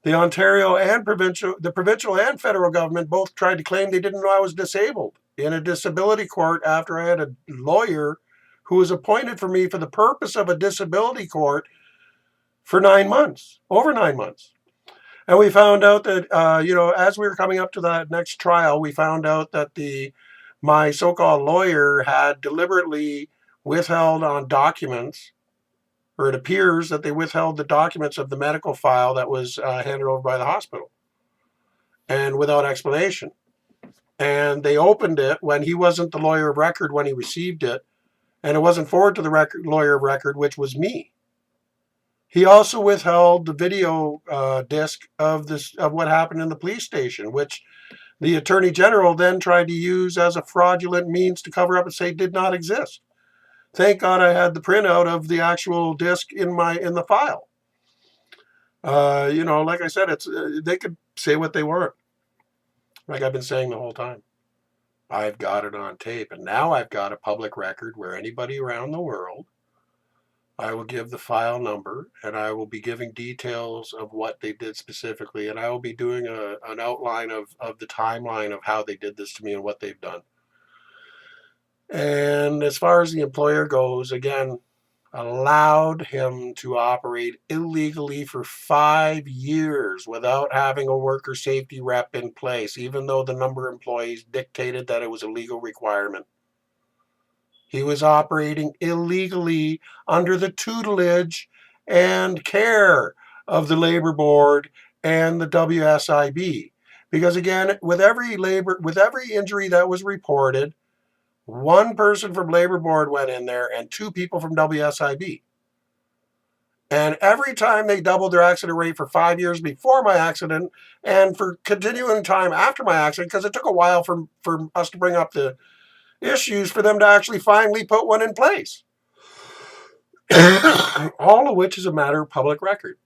the Ontario and provincial and federal government both tried to claim they didn't know I was disabled in a disability court after I had a lawyer who was appointed for me for the purpose of a disability court for 9 months, over 9 months. And we found out that, as we were coming up to that next trial, we found out that my so-called lawyer had deliberately withheld on documents, or it appears that they withheld the documents of the medical file that was handed over by the hospital, and without explanation. And they opened it when he wasn't the lawyer of record when he received it, and it wasn't forwarded to the lawyer of record, which was me. He also withheld the video disc of what happened in the police station, which the Attorney General then tried to use as a fraudulent means to cover up and say did not exist. Thank God I had the printout of the actual disc in the file. Like I said, they could say what they want, like I've been saying the whole time. I've got it on tape, and now I've got a public record where anybody around the world, I will give the file number, and I will be giving details of what they did specifically, and I will be doing an outline of the timeline of how they did this to me and what they've done. And as far as the employer goes, again, allowed him to operate illegally for 5 years without having a worker safety rep in place, even though the number of employees dictated that it was a legal requirement. He was operating illegally under the tutelage and care of the Labor Board and the WSIB. Because again, with every injury that was reported, one person from Labor Board went in there and 2 people from WSIB. And every time they doubled their accident rate for 5 years before my accident and for continuing time after my accident, because it took a while for us to bring up the issues for them to actually finally put one in place. All of which is a matter of public record.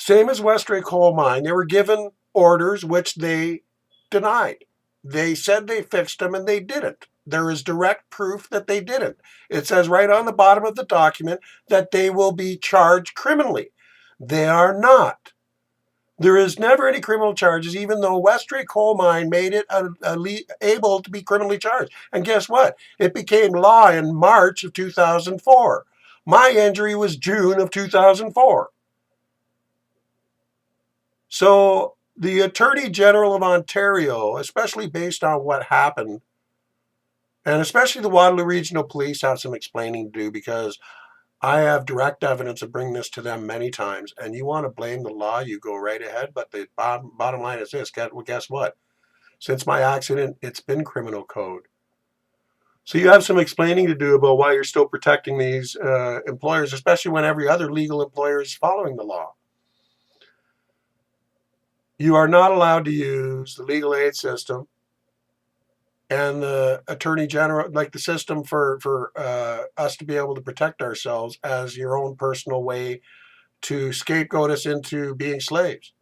Same as Westray coal mine. They were given orders which they denied. They said they fixed them and they didn't. There is direct proof that they didn't. It says right on the bottom of the document that they will be charged criminally. They are not. There is never any criminal charges, even though Westray coal mine made it able to be criminally charged. And guess what? It became law in March of 2004. My injury was June of 2004. So the Attorney General of Ontario, especially based on what happened, and especially the Waterloo Regional Police have some explaining to do, because I have direct evidence of bringing this to them many times. And you want to blame the law, you go right ahead. But the bottom line is this, guess what? Since my accident, it's been criminal code. So you have some explaining to do about why you're still protecting these employers, especially when every other legal employer is following the law. You are not allowed to use the legal aid system and the Attorney General, like the system for us to be able to protect ourselves, as your own personal way to scapegoat us into being slaves.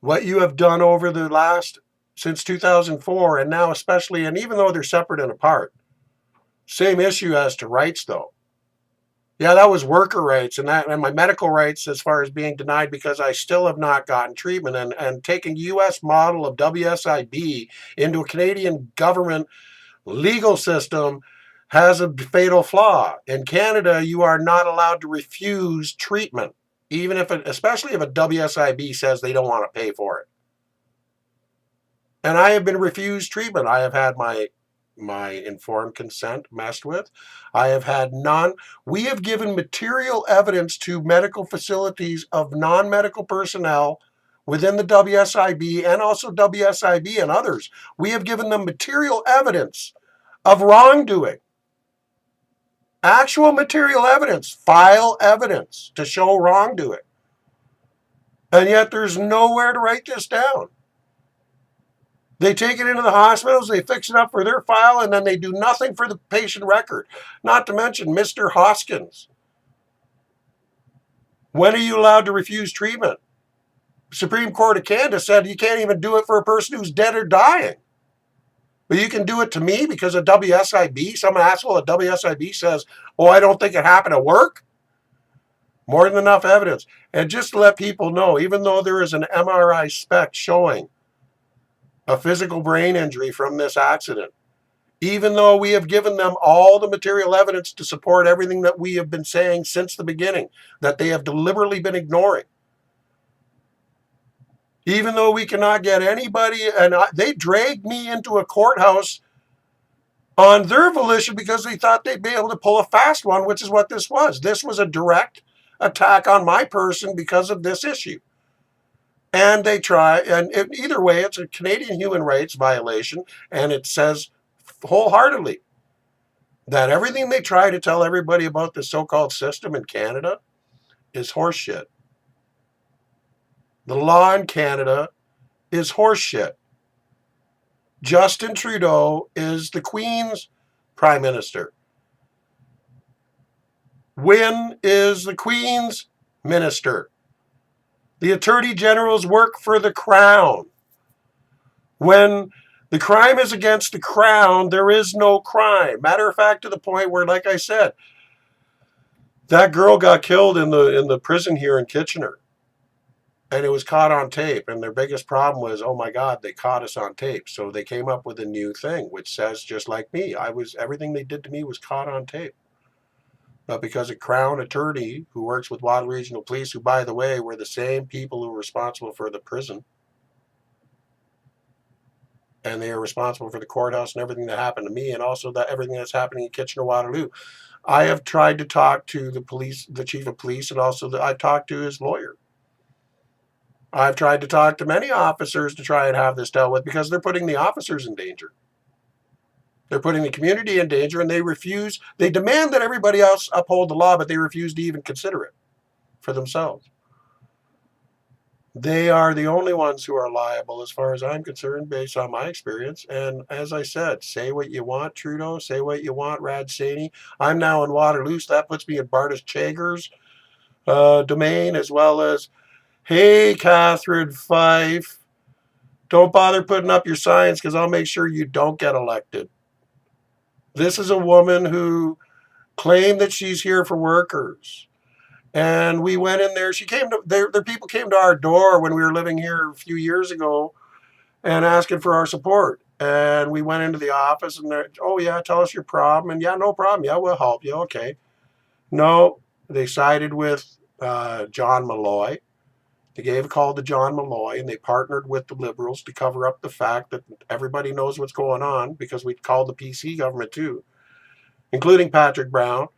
What you have done over the last, since 2004, and now especially, and even though they're separate and apart, same issue as to rights though. Yeah, that was worker rights and my medical rights as far as being denied because I still have not gotten treatment, and taking US model of WSIB into a Canadian government legal system has a fatal flaw. In Canada, you are not allowed to refuse treatment, even if especially if a WSIB says they don't want to pay for it. And I have been refused treatment. I have had my informed consent messed with. I have had we have given material evidence to medical facilities of non-medical personnel within the WSIB and also WSIB and others. We have given them material evidence of wrongdoing. Actual material evidence, file evidence to show wrongdoing. And yet there's nowhere to write this down. They take it into the hospitals, they fix it up for their file, and then they do nothing for the patient record. Not to mention Mr. Hoskins. When are you allowed to refuse treatment? Supreme Court of Canada said you can't even do it for a person who's dead or dying. But you can do it to me because of WSIB. Some asshole at WSIB says, oh, I don't think it happened at work. More than enough evidence. And just to let people know, even though there is an MRI spec showing a physical brain injury from this accident, even though we have given them all the material evidence to support everything that we have been saying since the beginning, that they have deliberately been ignoring. Even though we cannot get anybody, and they dragged me into a courthouse on their volition because they thought they'd be able to pull a fast one, which is what this was. This was a direct attack on my person because of this issue. And they try, and either way, it's a Canadian human rights violation, and it says wholeheartedly that everything they try to tell everybody about the so-called system in Canada is horseshit. The law in Canada is horseshit. Justin Trudeau is the Queen's Prime Minister. Wynne is the Queen's Minister. The Attorney Generals work for the Crown. When the crime is against the Crown, there is no crime. Matter of fact, to the point where, like I said, that girl got killed in the prison here in Kitchener. And it was caught on tape. And their biggest problem was, oh my God, they caught us on tape. So they came up with a new thing, which says, just like me, everything they did to me was caught on tape. But because a Crown attorney who works with Waterloo Regional Police, who, by the way, were the same people who were responsible for the prison, and they are responsible for the courthouse and everything that happened to me, and also everything that's happening in Kitchener-Waterloo. I have tried to talk to the chief of police, and also I've talked to his lawyer. I've tried to talk to many officers to try and have this dealt with, because they're putting the officers in danger. They're putting the community in danger, and they refuse. They demand that everybody else uphold the law, but they refuse to even consider it for themselves. They are the only ones who are liable, as far as I'm concerned, based on my experience. And as I said, say what you want, Trudeau. Say what you want, Rad Saney. I'm now in Waterloo, so that puts me in Bartas Chagger's domain, as well as Hey, Catherine Fife, don't bother putting up your signs because I'll make sure you don't get elected. This is a woman who claimed that she's here for workers. And we went in there. She came to their people came to our door when we were living here a few years ago and asking for our support. And we went into the office and they're, oh yeah, tell us your problem. And yeah, no problem. Yeah, we'll help you. Okay. No, they sided with John Malloy. They gave a call to John Malloy and they partnered with the Liberals to cover up the fact that everybody knows what's going on because we called the PC government too, including Patrick Brown.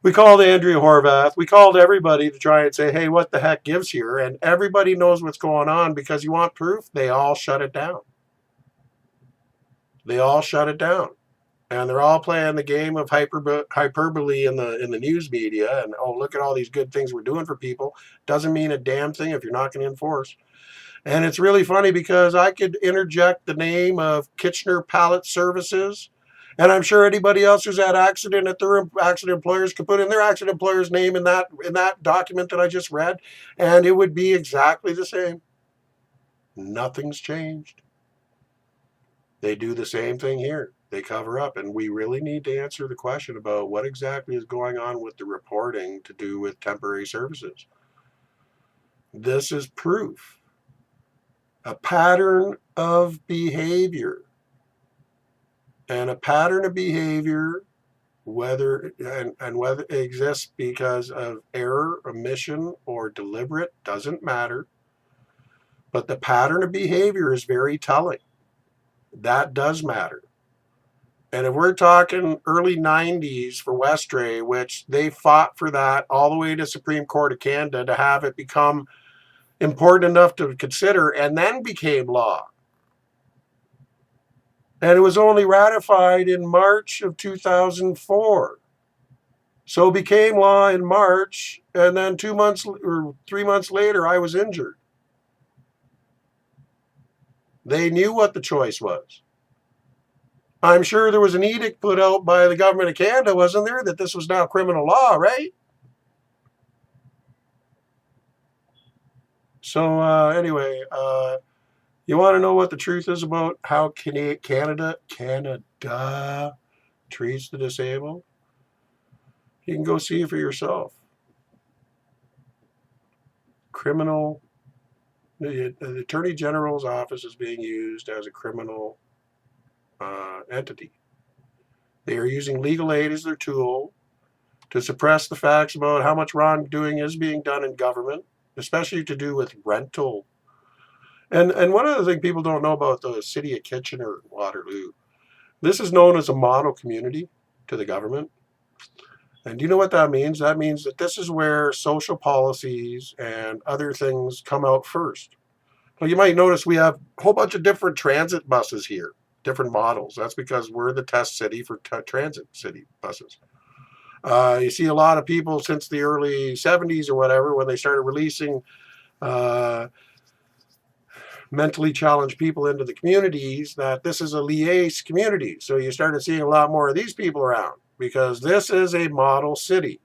We called Andrea Horvath. We called everybody to try and say, hey, what the heck gives here? And everybody knows what's going on because you want proof? They all shut it down. They all shut it down. And they're all playing the game of hyperbole in the news media. And, oh, look at all these good things we're doing for people. Doesn't mean a damn thing if you're not going to enforce. And it's really funny because I could interject the name of Kitchener Pallet Services. And I'm sure anybody else who's had accident at their accident employers could put in their accident employer's name in that document that I just read, and it would be exactly the same. Nothing's changed. They do the same thing here. They cover up, and we really need to answer the question about what exactly is going on with the reporting to do with temporary services. This is proof. A pattern of behavior. And a pattern of behavior, whether whether it exists because of error, omission, or deliberate, doesn't matter. But the pattern of behavior is very telling. That does matter. And if we're talking early 90s for Westray, which they fought for that all the way to Supreme Court of Canada to have it become important enough to consider and then became law. And it was only ratified in March of 2004. So it became law in March, and then 2 months or 3 months later, I was injured. They knew what the choice was. I'm sure there was an edict put out by the government of Canada, wasn't there, that this was now criminal law, right? So anyway, you want to know what the truth is about how Canada treats the disabled? You can go see it for yourself. Criminal. The Attorney General's office is being used as a criminal entity. They are using legal aid as their tool to suppress the facts about how much wrongdoing is being done in government, especially to do with rental. And one of the things people don't know about the city of Kitchener, Waterloo, this is known as a model community to the government. And do you know what that means? That means that this is where social policies and other things come out first. Well, you might notice we have a whole bunch of different transit buses here, different models. That's because we're the test city for transit city buses. You see a lot of people since the early 70s or whatever, when they started releasing mentally challenged people into the communities, that this is a liaise community. So you started seeing a lot more of these people around because this is a model city.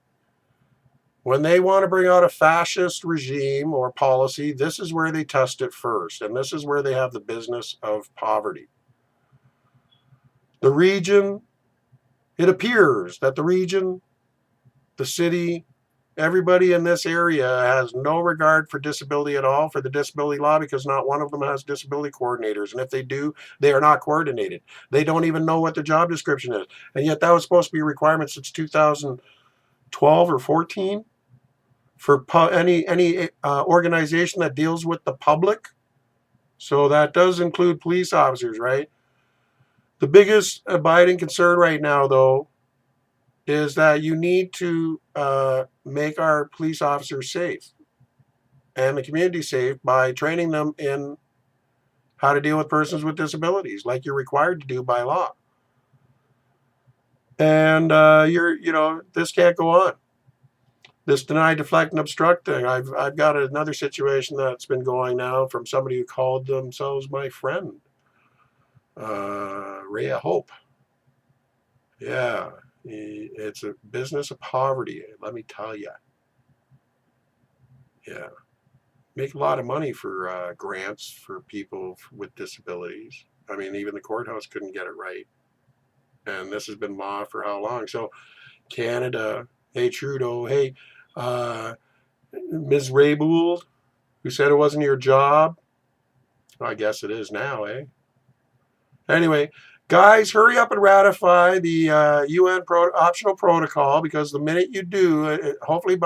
When they want to bring out a fascist regime or policy, this is where they test it first. And this is where they have the business of poverty. The region, it appears that the region, the city, everybody in this area has no regard for disability at all, for the disability law, because not one of them has disability coordinators. And if they do, they are not coordinated. They don't even know what the job description is. And yet that was supposed to be a requirement since 2012 or 14 for any organization that deals with the public. So that does include police officers, right? The biggest abiding concern right now, though, is that you need to make our police officers safe and the community safe by training them in how to deal with persons with disabilities, like you're required to do by law. And this can't go on. This deny, deflect, and obstruct thing. I've got another situation that's been going now from somebody who called themselves my friend, Rhea Hope. Yeah, it's a business of poverty, let me tell you. Yeah. make a lot of money for grants for people with disabilities. I mean, even the courthouse couldn't get it right. And this has been law for how long? So Canada, hey Trudeau, hey Ms. Raybould, who said it wasn't your job. Well, I guess it is now, eh? Anyway, guys, hurry up and ratify the UN optional protocol, because the minute you do, hopefully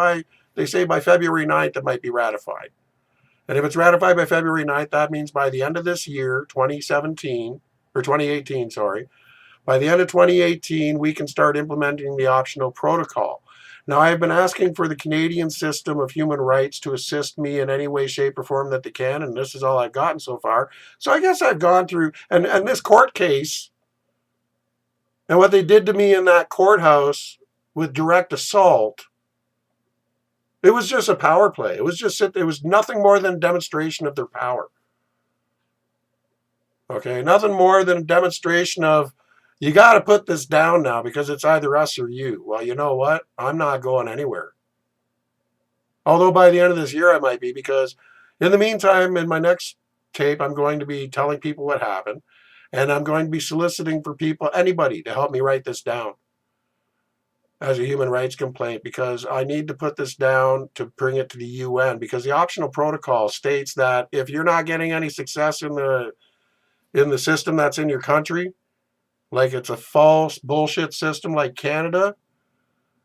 they say by February 9th, it might be ratified. And if it's ratified by February 9th, that means by the end of this year, 2017, or 2018, sorry, by the end of 2018, we can start implementing the optional protocol. Now, I have been asking for the Canadian system of human rights to assist me in any way, shape, or form that they can, and this is all I've gotten so far. So I guess I've gone through, and this court case, and what they did to me in that courthouse with direct assault, it was just a power play. It was nothing more than a demonstration of their power. Okay, nothing more than a demonstration of, you got to put this down now because it's either us or you. Well, you know what? I'm not going anywhere. Although by the end of this year I might be, because in the meantime, in my next tape, I'm going to be telling people what happened, and I'm going to be soliciting for people, anybody, to help me write this down as a human rights complaint, because I need to put this down to bring it to the UN, because the optional protocol states that if you're not getting any success in the system that's in your country, like it's a false bullshit system like Canada,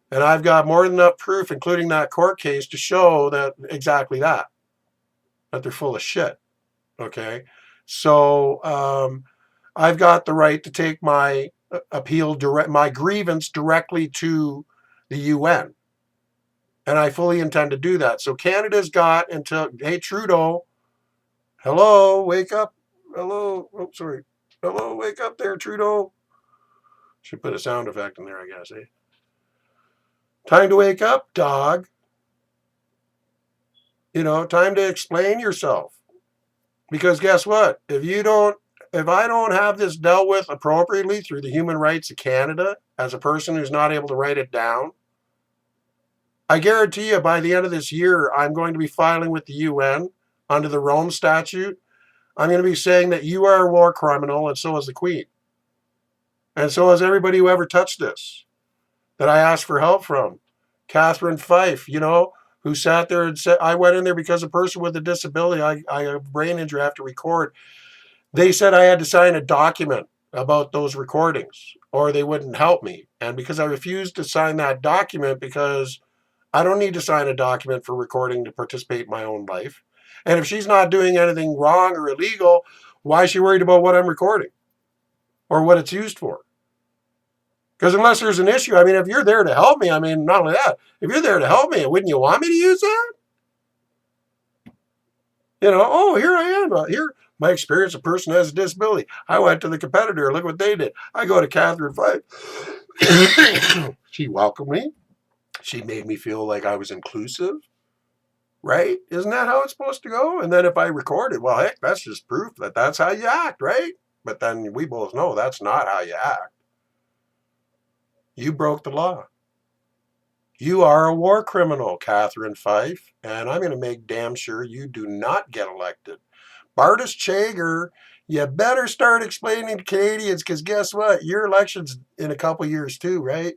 and I've got more than enough proof, including that court case, to show that exactly that they're full of shit. Okay, so I've got the right to take my my grievance directly to the UN, and I fully intend to do that. So Canada's got until, hey Trudeau, hello, wake up, hello, oh sorry, hello, wake up there, Trudeau. Should put a sound effect in there, I guess, eh? Time to wake up, dog. Time to explain yourself. Because guess what? If I don't have this dealt with appropriately through the human rights of Canada, as a person who's not able to write it down, I guarantee you by the end of this year, I'm going to be filing with the UN under the Rome Statute. I'm going to be saying that you are a war criminal, and so is the Queen. And so is everybody who ever touched this, that I asked for help from. Catherine Fife, who sat there and said, I went in there because a person with a disability, I have a brain injury, I have to record. They said I had to sign a document about those recordings or they wouldn't help me. And because I refused to sign that document, because I don't need to sign a document for recording to participate in my own life. And if she's not doing anything wrong or illegal, why is she worried about what I'm recording or what it's used for? Because unless there's an issue, I mean, if you're there to help me, I mean, not only that, if you're there to help me, wouldn't you want me to use that? Oh, here I am. Here, my experience, a person has a disability. I went to the competitor. Look what they did. I go to Catherine Fife. She welcomed me. She made me feel like I was inclusive. Right? Isn't that how it's supposed to go? And then if I record it, well, heck, that's just proof that that's how you act, right? But then we both know that's not how you act. You broke the law. You are a war criminal, Catherine Fife, and I'm going to make damn sure you do not get elected. Bartis Chager, you better start explaining to Canadians, because guess what? Your election's in a couple years too, right?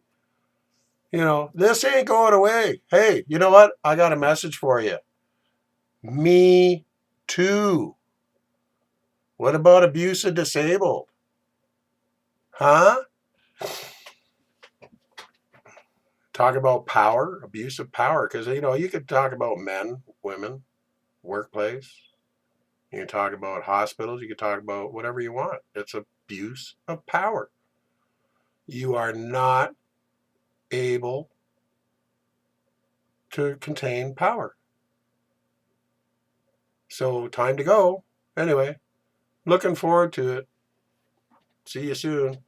This ain't going away. Hey, you know what? I got a message for you. Me too. What about abuse of disabled? Huh? Talk about power, abuse of power, because, you could talk about men, women, workplace. You can talk about hospitals. You can talk about whatever you want. It's abuse of power. You are not able to contain power. So time to go. Anyway, looking forward to it. See you soon.